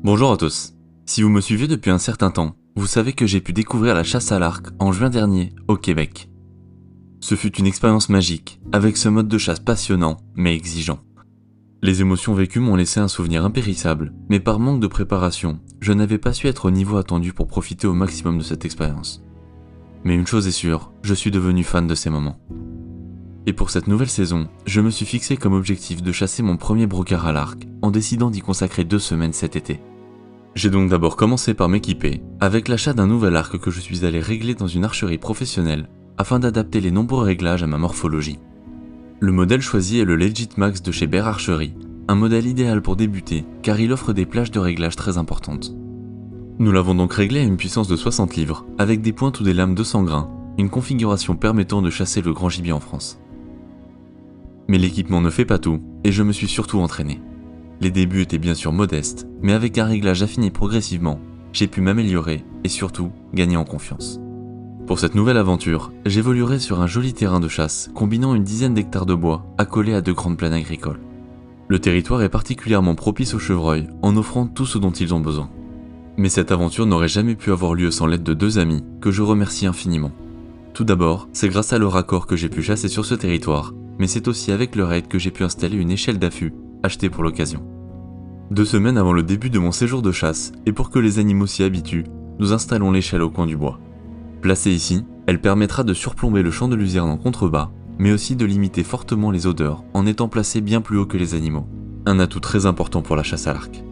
Bonjour à tous. Si vous me suivez depuis un certain temps, vous savez que j'ai pu découvrir la chasse à l'arc en juin dernier au Québec. Ce fut une expérience magique, avec ce mode de chasse passionnant mais exigeant. Les émotions vécues m'ont laissé un souvenir impérissable, mais par manque de préparation, je n'avais pas su être au niveau attendu pour profiter au maximum de cette expérience. Mais une chose est sûre, je suis devenu fan de ces moments. Et pour cette nouvelle saison, je me suis fixé comme objectif de chasser mon premier brocard à l'arc, en décidant d'y consacrer 2 semaines cet été. J'ai donc d'abord commencé par m'équiper, avec l'achat d'un nouvel arc que je suis allé régler dans une archerie professionnelle, afin d'adapter les nombreux réglages à ma morphologie. Le modèle choisi est le Legit Max de chez Bear Archery, un modèle idéal pour débuter, car il offre des plages de réglage très importantes. Nous l'avons donc réglé à une puissance de 60 livres, avec des pointes ou des lames de 100 grains, une configuration permettant de chasser le grand gibier en France. Mais l'équipement ne fait pas tout, et je me suis surtout entraîné. Les débuts étaient bien sûr modestes, mais avec un réglage affiné progressivement, j'ai pu m'améliorer et surtout gagner en confiance. Pour cette nouvelle aventure, j'évoluerai sur un joli terrain de chasse combinant une dizaine d'hectares de bois accolés à 2 grandes plaines agricoles. Le territoire est particulièrement propice aux chevreuils en offrant tout ce dont ils ont besoin. Mais cette aventure n'aurait jamais pu avoir lieu sans l'aide de 2 amis que je remercie infiniment. Tout d'abord, c'est grâce à leur accord que j'ai pu chasser sur ce territoire, mais c'est aussi avec leur aide que j'ai pu installer une échelle d'affût achetée pour l'occasion. 2 semaines avant le début de mon séjour de chasse, et pour que les animaux s'y habituent, nous installons l'échelle au coin du bois. Placée ici, elle permettra de surplomber le champ de luzerne en contrebas, mais aussi de limiter fortement les odeurs en étant placée bien plus haut que les animaux. Un atout très important pour la chasse à l'arc.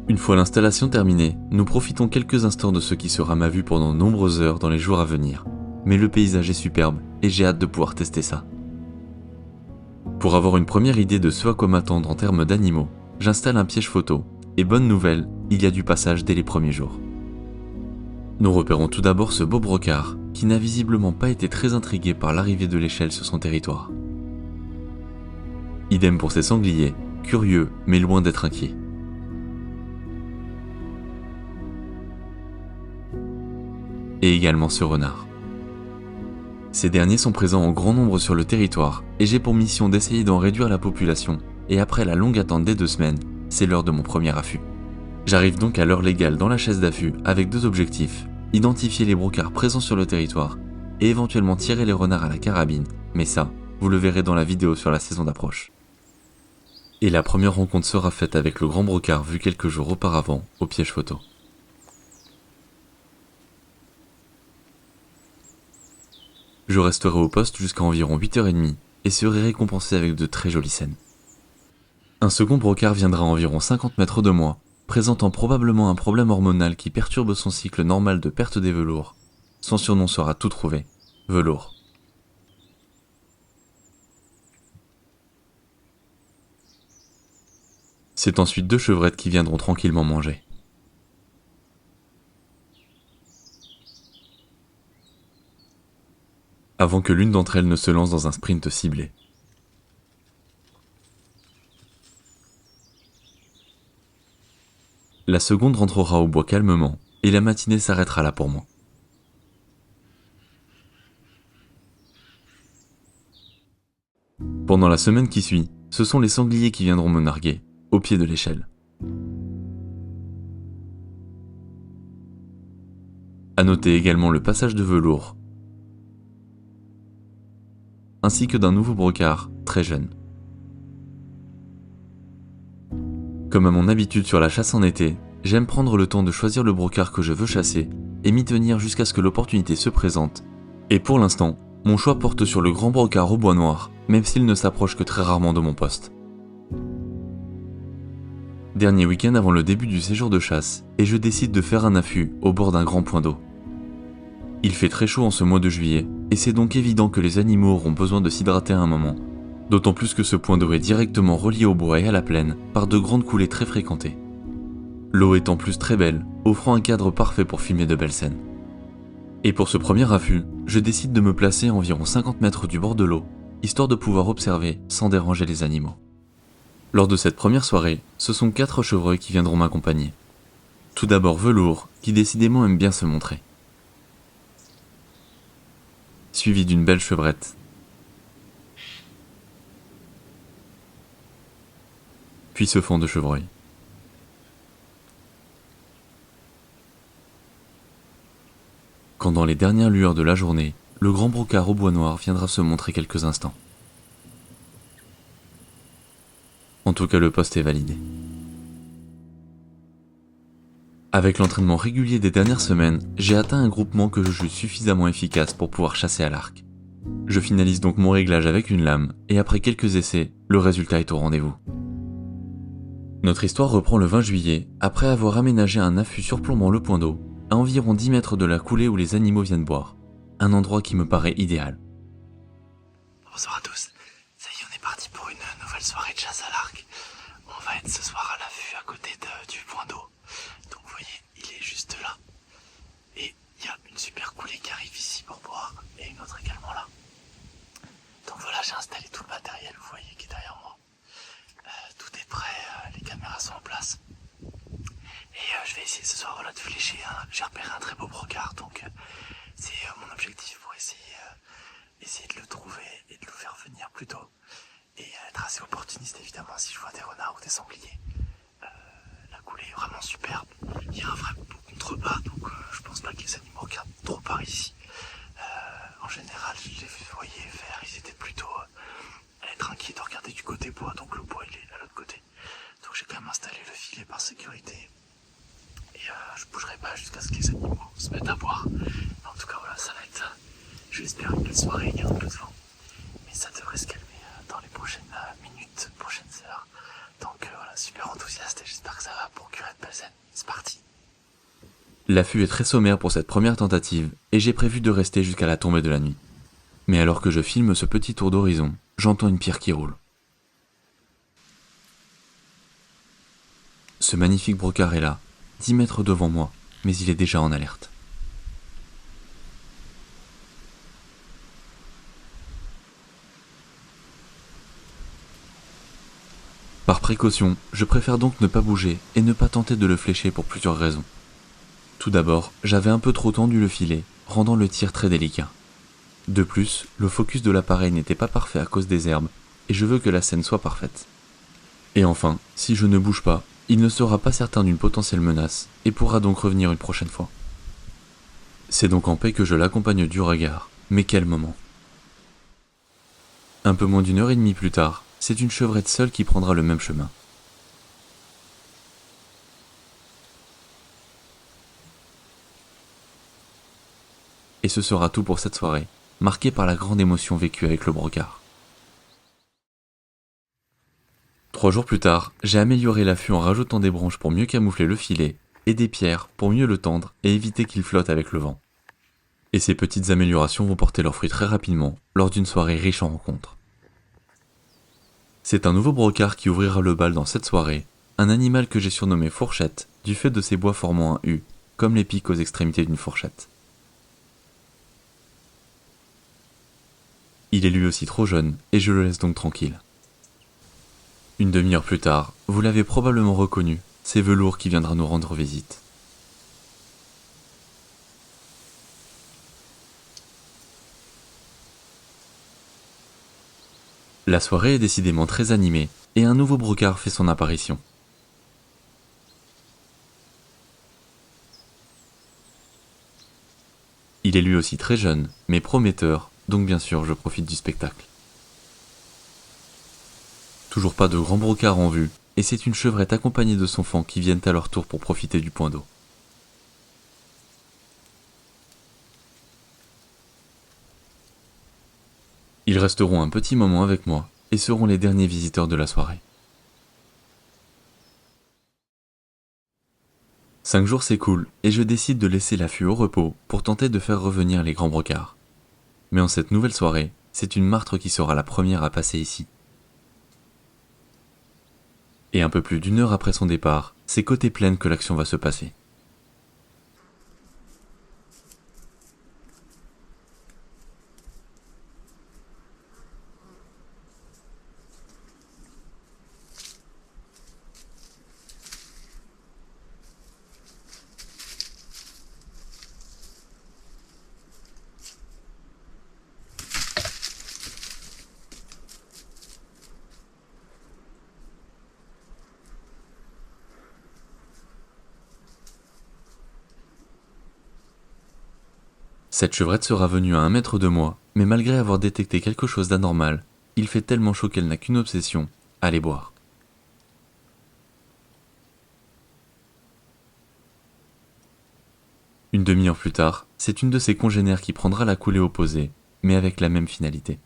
Une fois l'installation terminée, nous profitons quelques instants de ce qui sera ma vue pendant de nombreuses heures dans les jours à venir. Mais le paysage est superbe, et j'ai hâte de pouvoir tester ça. Pour avoir une première idée de ce à quoi m'attendre en termes d'animaux, j'installe un piège photo, et bonne nouvelle, il y a du passage dès les premiers jours. Nous repérons tout d'abord ce beau brocard, qui n'a visiblement pas été très intrigué par l'arrivée de l'échelle sur son territoire. Idem pour ces sangliers, curieux mais loin d'être inquiets. Et également ce renard. Ces derniers sont présents en grand nombre sur le territoire, et j'ai pour mission d'essayer d'en réduire la population, et après la longue attente des 2 semaines, c'est l'heure de mon premier affût. J'arrive donc à l'heure légale dans la chaise d'affût avec 2 objectifs, identifier les brocards présents sur le territoire, et éventuellement tirer les renards à la carabine, mais ça, vous le verrez dans la vidéo sur la saison d'approche. Et la première rencontre sera faite avec le grand brocard vu quelques jours auparavant au piège photo. Je resterai au poste jusqu'à environ 8h30 et serai récompensé avec de très jolies scènes. Un second brocard viendra à environ 50 mètres de moi, présentant probablement un problème hormonal qui perturbe son cycle normal de perte des velours. Son surnom sera tout trouvé, Velours. C'est ensuite 2 chevrettes qui viendront tranquillement manger. Avant que l'une d'entre elles ne se lance dans un sprint ciblé. La seconde rentrera au bois calmement, et la matinée s'arrêtera là pour moi. Pendant la semaine qui suit, ce sont les sangliers qui viendront me narguer, au pied de l'échelle. À noter également le passage de Velours, ainsi que d'un nouveau brocard, très jeune. Comme à mon habitude sur la chasse en été, j'aime prendre le temps de choisir le brocard que je veux chasser et m'y tenir jusqu'à ce que l'opportunité se présente. Et pour l'instant, mon choix porte sur le grand brocard au bois noir, même s'il ne s'approche que très rarement de mon poste. Dernier week-end avant le début du séjour de chasse, et je décide de faire un affût au bord d'un grand point d'eau. Il fait très chaud en ce mois de juillet, et c'est donc évident que les animaux auront besoin de s'hydrater à un moment, d'autant plus que ce point d'eau est directement relié au bois et à la plaine par de grandes coulées très fréquentées. L'eau est en plus très belle, offrant un cadre parfait pour filmer de belles scènes. Et pour ce premier affût, je décide de me placer à environ 50 mètres du bord de l'eau, histoire de pouvoir observer sans déranger les animaux. Lors de cette première soirée, ce sont 4 chevreuils qui viendront m'accompagner. Tout d'abord Velours, qui décidément aime bien se montrer. Suivi d'une belle chevrette. Puis ce fond de chevreuil. Quand dans les dernières lueurs de la journée, le grand brocard au bois noir viendra se montrer quelques instants. En tout cas, le poste est validé. Avec l'entraînement régulier des dernières semaines, j'ai atteint un groupement que je juge suffisamment efficace pour pouvoir chasser à l'arc. Je finalise donc mon réglage avec une lame, et après quelques essais, le résultat est au rendez-vous. Notre histoire reprend le 20 juillet, après avoir aménagé un affût surplombant le point d'eau, à environ 10 mètres de la coulée où les animaux viennent boire. Un endroit qui me paraît idéal. Bonsoir à tous, ça y est, on est parti pour une nouvelle soirée de chasse à l'arc. On va être ce soir à l'affût à côté du point d'eau. Donc vous voyez, il est juste là. Et il y a une super coulée qui arrive ici pour boire, et une autre également là. Donc voilà, j'ai installé tout le matériel, vous voyez, qui est derrière moi. Tout est prêt, les caméras sont en place. Et je vais essayer ce soir voilà, de flécher. J'ai repéré un très beau brocard, donc c'est mon objectif pour essayer de le trouver et de le faire venir plus tôt. Et être assez opportuniste évidemment si je vois des renards ou des sangliers. La coulée est vraiment superbe. Il y a un vrai beau contrebas, donc je pense pas que les animaux regardent trop par ici. En général, je les voyais faire, ils étaient plutôt être inquiets de regarder du côté bois, donc le bois il est à l'autre côté. Donc j'ai quand même installé le filet par sécurité. Et je bougerai pas jusqu'à ce que les animaux se mettent à boire. En tout cas voilà, ça va être, je l'espère, une belle soirée, il y a un peu de vent. Mais ça devrait se calmer dans les prochaines minutes, prochaines heures. Donc voilà, super enthousiaste et j'espère que ça va procurer de belles scènes. C'est parti. L'affût est très sommaire pour cette première tentative, et j'ai prévu de rester jusqu'à la tombée de la nuit. Mais alors que je filme ce petit tour d'horizon, j'entends une pierre qui roule. Ce magnifique brocard est là, 10 mètres devant moi, mais il est déjà en alerte. Par précaution, je préfère donc ne pas bouger et ne pas tenter de le flécher pour plusieurs raisons. Tout d'abord, j'avais un peu trop tendu le filet, rendant le tir très délicat. De plus, le focus de l'appareil n'était pas parfait à cause des herbes, et je veux que la scène soit parfaite. Et enfin, si je ne bouge pas, il ne sera pas certain d'une potentielle menace, et pourra donc revenir une prochaine fois. C'est donc en paix que je l'accompagne du regard, mais quel moment. Un peu moins d'une heure et demie plus tard, c'est une chevrette seule qui prendra le même chemin. Et ce sera tout pour cette soirée, marquée par la grande émotion vécue avec le brocard. 3 jours plus tard, j'ai amélioré l'affût en rajoutant des branches pour mieux camoufler le filet, et des pierres pour mieux le tendre et éviter qu'il flotte avec le vent. Et ces petites améliorations vont porter leurs fruits très rapidement, lors d'une soirée riche en rencontres. C'est un nouveau brocard qui ouvrira le bal dans cette soirée, un animal que j'ai surnommé Fourchette, du fait de ses bois formant un U, comme les pics aux extrémités d'une fourchette. Il est lui aussi trop jeune, et je le laisse donc tranquille. Une demi-heure plus tard, vous l'avez probablement reconnu, c'est Velours qui viendra nous rendre visite. La soirée est décidément très animée, et un nouveau brocard fait son apparition. Il est lui aussi très jeune, mais prometteur, donc bien sûr je profite du spectacle. Toujours pas de grand brocard en vue, et c'est une chevrette accompagnée de son faon qui viennent à leur tour pour profiter du point d'eau. Ils resteront un petit moment avec moi, et seront les derniers visiteurs de la soirée. 5 jours s'écoulent et je décide de laisser l'affût au repos pour tenter de faire revenir les grands brocards. Mais en cette nouvelle soirée, c'est une martre qui sera la première à passer ici. Et un peu plus d'une heure après son départ, c'est côté plaine que l'action va se passer. Cette chevrette sera venue à 1 mètre de moi, mais malgré avoir détecté quelque chose d'anormal, il fait tellement chaud qu'elle n'a qu'une obsession, aller boire. Une demi-heure plus tard, c'est une de ses congénères qui prendra la coulée opposée, mais avec la même finalité.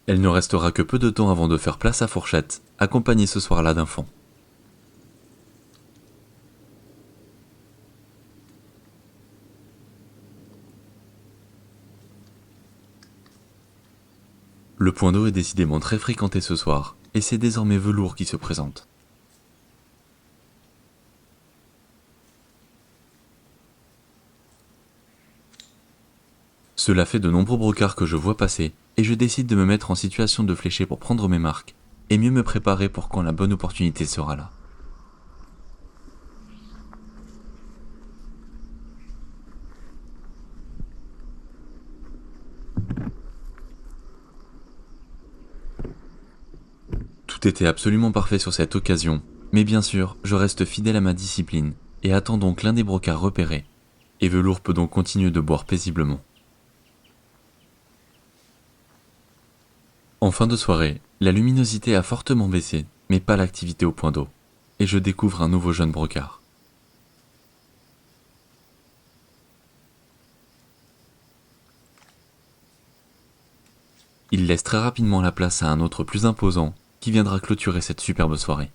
Elle ne restera que peu de temps avant de faire place à Fourchette, accompagnée ce soir-là d'enfants. Le point d'eau est décidément très fréquenté ce soir, et c'est désormais Velours qui se présente. Cela fait de nombreux brocards que je vois passer, et je décide de me mettre en situation de flécher pour prendre mes marques, et mieux me préparer pour quand la bonne opportunité sera là. Tout était absolument parfait sur cette occasion, mais bien sûr, je reste fidèle à ma discipline, et attends donc l'un des brocards repérés, et Velours peut donc continuer de boire paisiblement. En fin de soirée, la luminosité a fortement baissé, mais pas l'activité au point d'eau, et je découvre un nouveau jeune brocard. Il laisse très rapidement la place à un autre plus imposant, qui viendra clôturer cette superbe soirée.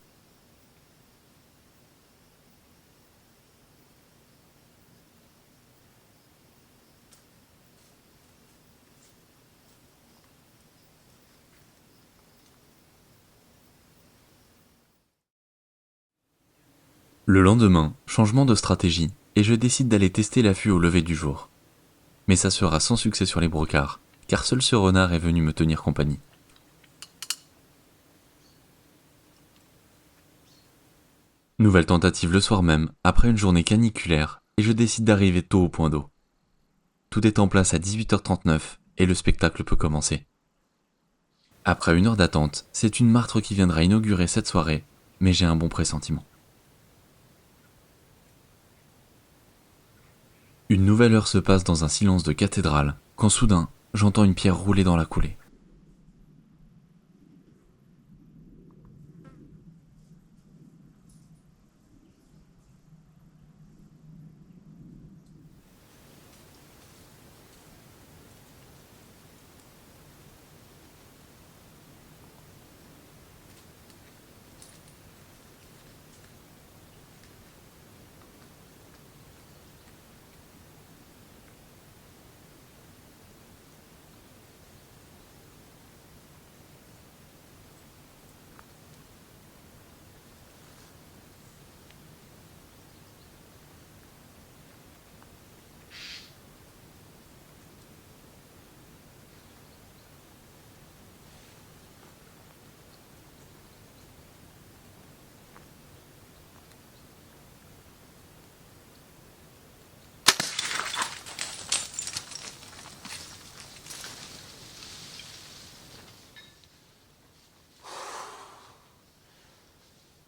Le lendemain, changement de stratégie, et je décide d'aller tester l'affût au lever du jour. Mais ça sera sans succès sur les brocards, car seul ce renard est venu me tenir compagnie. Nouvelle tentative le soir même, après une journée caniculaire, et je décide d'arriver tôt au point d'eau. Tout est en place à 18h39, et le spectacle peut commencer. Après 1 heure d'attente, c'est une martre qui viendra inaugurer cette soirée, mais j'ai un bon pressentiment. Une nouvelle heure se passe dans un silence de cathédrale, quand soudain, j'entends une pierre rouler dans la coulée.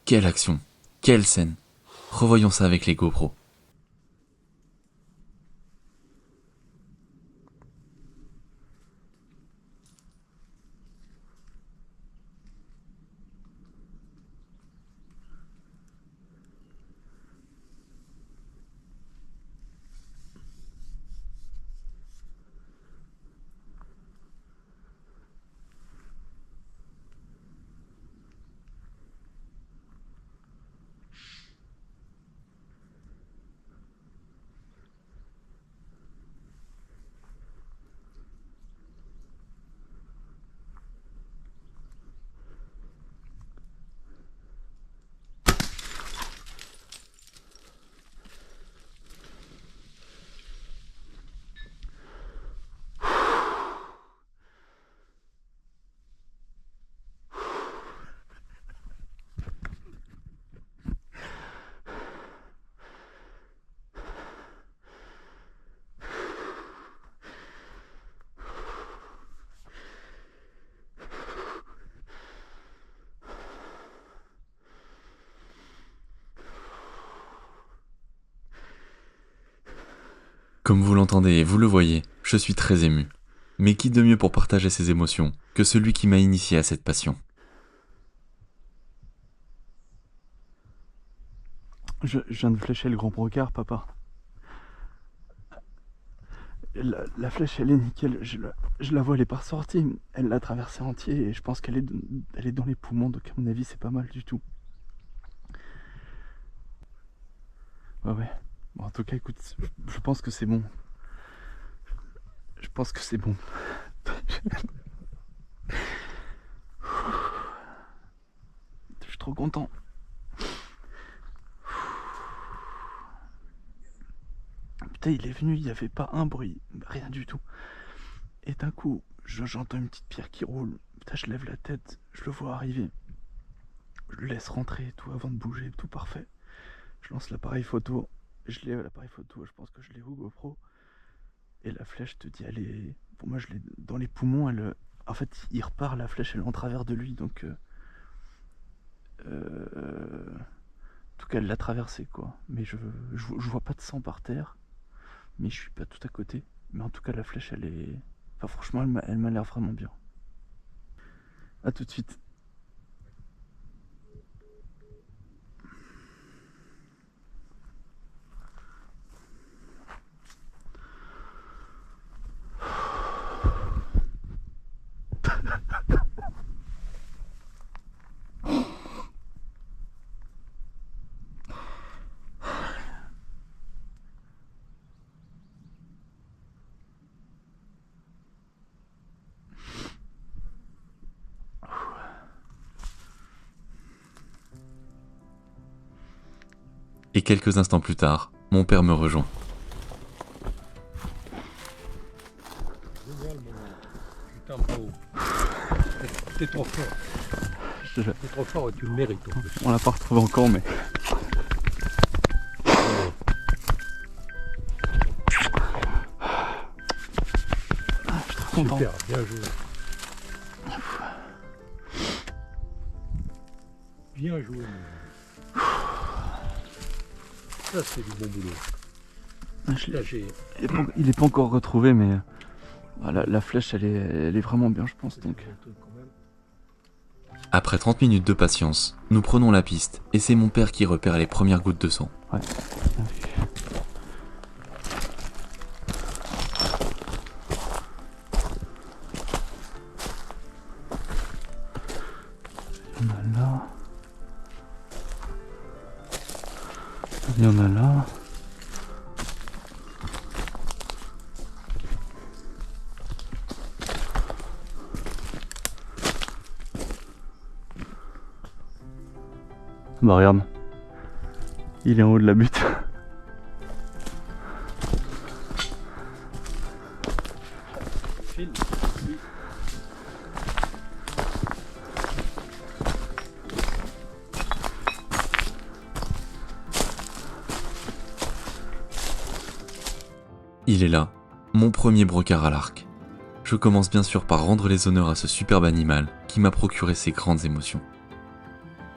Quelle action, quelle scène. Revoyons ça avec les GoPros. Comme vous l'entendez et vous le voyez, je suis très ému. Mais qui de mieux pour partager ses émotions que celui qui m'a initié à cette passion? Je viens de flécher le grand brocard, papa. La flèche, elle est nickel. Je la vois, elle est pas ressortie. Elle l'a traversé entier et je pense elle est dans les poumons. Donc, à mon avis, c'est pas mal du tout. Ouais, ouais. Bon, en tout cas, écoute, je pense que c'est bon. Je pense que c'est bon. Je suis trop content. Putain, il est venu, il n'y avait pas un bruit, rien du tout. Et d'un coup, j'entends une petite pierre qui roule. Putain, je lève la tête, je le vois arriver. Je le laisse rentrer et tout avant de bouger, tout parfait. Je lance l'appareil photo. Je l'ai l'appareil photo, je pense que je l'ai au GoPro. Et la flèche, je te dis, elle est. Pour moi, je l'ai dans les poumons. En fait, il repart, la flèche, elle est en travers de lui. Donc. En tout cas, elle l'a traversé, quoi. Mais je vois pas de sang par terre. Mais je suis pas tout à côté. Mais en tout cas, la flèche, elle est. Enfin, franchement, elle m'a l'air vraiment bien. A tout de suite. Et quelques instants plus tard, mon père me rejoint. Génial, mon putain, bravo. T'es trop fort. T'es trop fort et tu le mérites. En plus. On l'a pas retrouvé encore, mais. Je suis trop content. Super, bien joué. Bien joué, mon. Ça, c'est du bon boulot. Là, Il est pas encore retrouvé, mais la flèche, elle est vraiment bien, je pense. Donc. Après 30 minutes de patience, nous prenons la piste et c'est mon père qui repère les premières gouttes de sang. Ouais. Il y en a là. Il y en a là. Bah regarde, il est en haut de la butte. Il est là, mon premier brocard à l'arc. Je commence bien sûr par rendre les honneurs à ce superbe animal qui m'a procuré ces grandes émotions.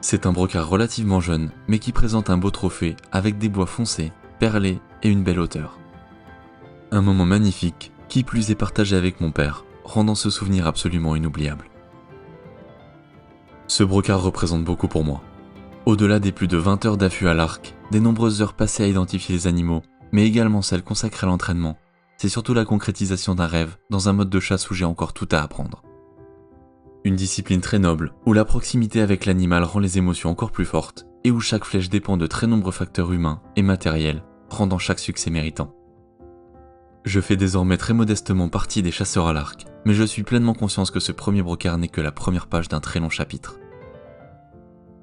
C'est un brocard relativement jeune, mais qui présente un beau trophée avec des bois foncés, perlés et une belle hauteur. Un moment magnifique, qui plus est partagé avec mon père, rendant ce souvenir absolument inoubliable. Ce brocard représente beaucoup pour moi. Au-delà des plus de 20 heures d'affût à l'arc, des nombreuses heures passées à identifier les animaux, mais également celles consacrées à l'entraînement, c'est surtout la concrétisation d'un rêve dans un mode de chasse où j'ai encore tout à apprendre. Une discipline très noble, où la proximité avec l'animal rend les émotions encore plus fortes, et où chaque flèche dépend de très nombreux facteurs humains et matériels, rendant chaque succès méritant. Je fais désormais très modestement partie des chasseurs à l'arc, mais je suis pleinement conscience que ce premier brocard n'est que la première page d'un très long chapitre.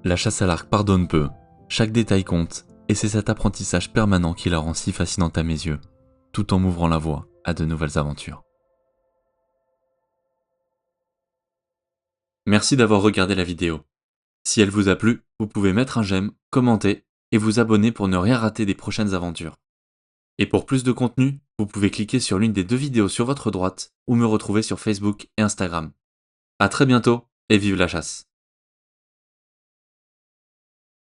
La chasse à l'arc pardonne peu, chaque détail compte, et c'est cet apprentissage permanent qui la rend si fascinante à mes yeux, tout en m'ouvrant la voie à de nouvelles aventures. Merci d'avoir regardé la vidéo. Si elle vous a plu, vous pouvez mettre un j'aime, commenter et vous abonner pour ne rien rater des prochaines aventures. Et pour plus de contenu, vous pouvez cliquer sur l'une des 2 vidéos sur votre droite ou me retrouver sur Facebook et Instagram. À très bientôt et vive la chasse!